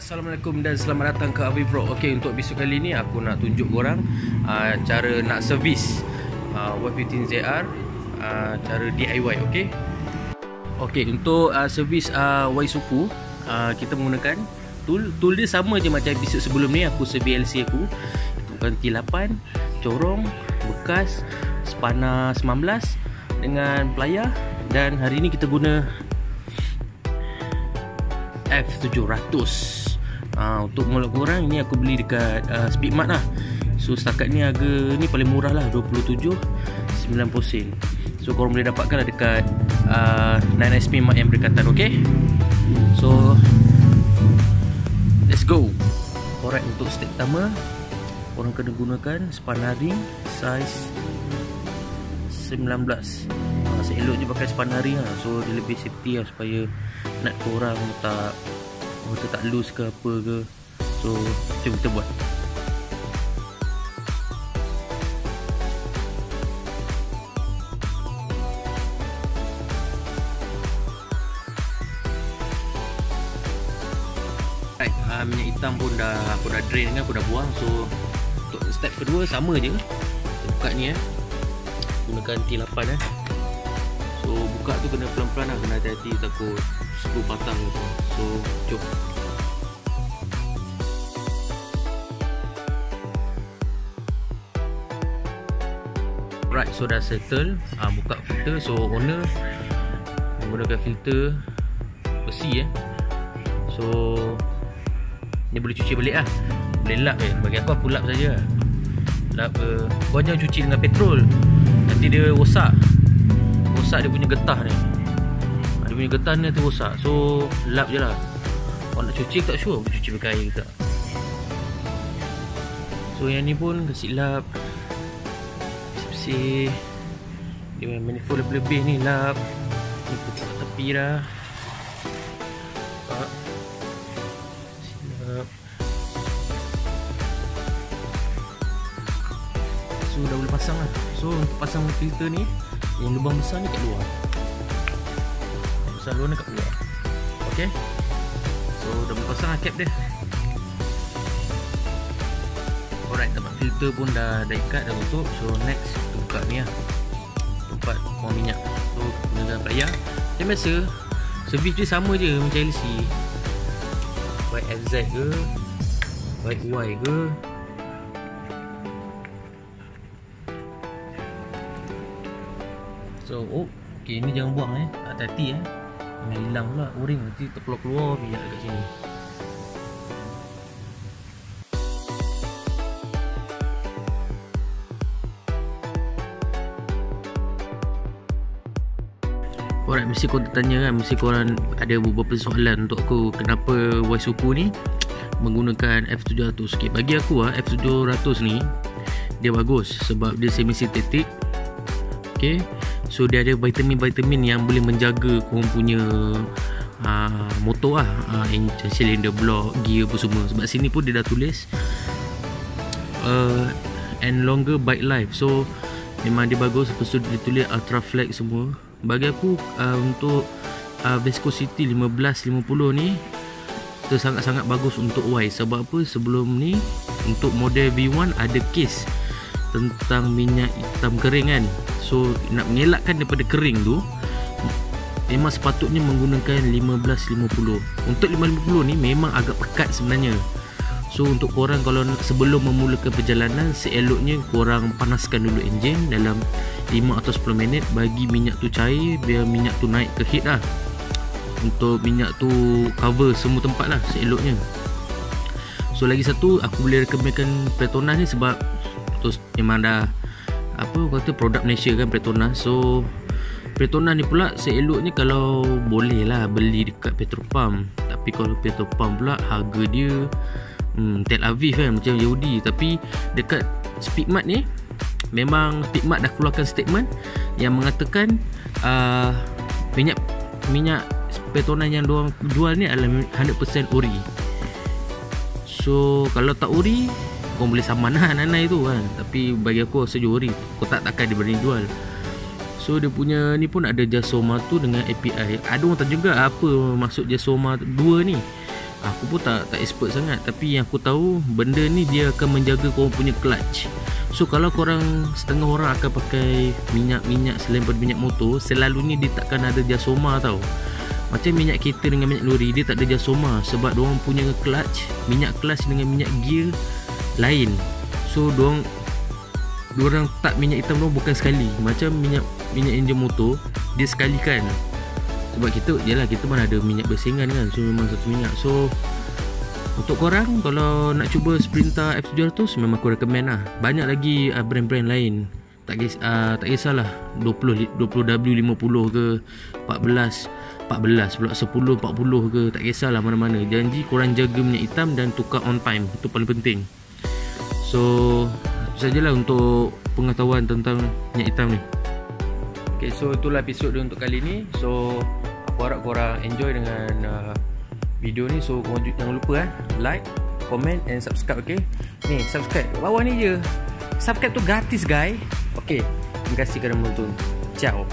Assalamualaikum dan selamat datang ke Aviv Vlog. Okey, untuk episod kali ni aku nak tunjuk korang cara nak servis Y15 ZR, cara DIY. Okey. Okey, untuk servis Y suku, kita menggunakan tool dia sama je macam episod sebelum ni. Aku servis LC aku, bukan T8, corong, bekas, spana 19 dengan pelayar. Dan hari ni kita guna F700. Untuk mula korang, ini aku beli dekat Speedmart lah. So setakat ni harga ni paling murah lah, 27.90 sen. So korang boleh dapatkan lah dekat 9SP Mart yang berdekatan. Okay, so let's go. Alright, untuk step pertama korang kena gunakan spana ring size 19. Seelok je pakai spana ring lah. So dia lebih safety lah, supaya nut korang tak loose ke apa ke. So jom kita buat. Right, minyak hitam pun aku dah drain kan, aku dah buang. So untuk step kedua sama je. Buka ni gunakan T8 So buka tu kena pelan-pelan lah, kena hati-hati, takut skru patang gitu. So jom. Right, so dah settle. Buka filter. So owner menggunakan filter besi So ni boleh cuci balik lah, boleh lap bagi aku lap saja. Lap kau jangan cuci dengan petrol, nanti dia rosak dia punya getah ni. Dia punya getah ni nanti rosak. So lap je lah. Kau nak cuci tak sure cuci pakai air ke tak. So yang ni pun kasi lap bersih. Dia punya manifold lebih-lebih ni lap. Ni putih tepi dah. Silap. So dah boleh pasang lah. So untuk pasang filter ni, yang lubang besar ni kat luar, yang besar luar ni kat luar. Okay, so dah boleh pasang lah cap dia. Alright, tempat filter pun dah ikat, dah tutup. So next kita buka ni lah, tempat buang minyak. So gunakan pelayar. Macam biasa, servis dia sama je macam LC. YFZ ke YY ke. So okay, ni jangan buang hati-hati jangan hilang pula o-ring, nanti terkeluar-keluar minyak dekat sini. Alright, mesti korang tertanya kan, mesti korang ada beberapa soalan untuk aku, kenapa Y suku ni menggunakan F700. Okay, bagi aku F700 ni dia bagus sebab dia semi sintetik. Okay, so dia ada vitamin-vitamin yang boleh menjaga korang punya motor engine, cylinder block, gear apa semua. Sebab sini pun dia dah tulis and longer bike life. So memang dia bagus. Lepas tu dia tulis ultra flex semua. Bagi aku untuk viscosity 1550 ni itu sangat-sangat bagus untuk Y. Sebab apa? Sebelum ni untuk model V1 ada case tentang minyak hitam kering kan. So nak mengelakkan daripada kering tu, memang sepatutnya menggunakan 1550. Untuk 1550 ni memang agak pekat sebenarnya. So untuk korang kalau sebelum memulakan perjalanan, seeloknya korang panaskan dulu enjin dalam 5 atau 10 minit, bagi minyak tu cair, biar minyak tu naik ke heat lah. Untuk minyak tu cover semua tempat lah seeloknya. So lagi satu, aku boleh rekomenkan Petronas ni sebab terus memang dah kata produk Malaysia kan, Petronas. So Petronas ni pula seeloknya kalau boleh lah beli dekat petrol pump. Tapi kalau petrol pump pula harga dia Tel Aviv kan, macam Yahudi. Tapi dekat Speedmart ni, memang Speedmart dah keluarkan statement yang mengatakan minyak Petronas yang diorang jual ni adalah 100% ori. So kalau tak ori, kau boleh saman lah nanai tu kan. Tapi bagi aku rasa ori, kau takkan dia berani jual. So dia punya ni pun ada Jasoma tu dengan API. Ada orang tak juga apa maksud Jasoma 2 ni. Aku pun tak expert sangat, tapi yang aku tahu benda ni dia akan menjaga korang punya clutch. So kalau korang setengah orang akan pakai minyak selain pada minyak motor, selalunya dia takkan ada jasoma tau. Macam minyak kereta dengan minyak lori, dia tak ada jasoma sebab diorang punya clutch, minyak clutch dengan minyak gear lain. So diorang tak minyak hitam diorang bukan sekali. Macam minyak enjin motor, dia sekalikan. Sebab kita mana ada minyak bersingan kan, so memang satu minyak. So untuk korang kalau nak cuba Sprinter F700, memang aku recommend lah. Banyak lagi brand-brand lain, tak kisahlah 20W50 ke 14 pula 10-40 ke, tak kisahlah mana-mana. Janji korang jaga minyak hitam dan tukar on time, itu paling penting. So itu sajalah untuk pengetahuan tentang minyak hitam ni. Okay, so itulah episod dia untuk kali ni. So aku harap korang enjoy dengan video ni. So korang jangan lupa like, comment and subscribe. Okay, ni subscribe bawah ni je. Subscribe tu gratis guys. Okay, terima kasih kerana menonton. Ciao.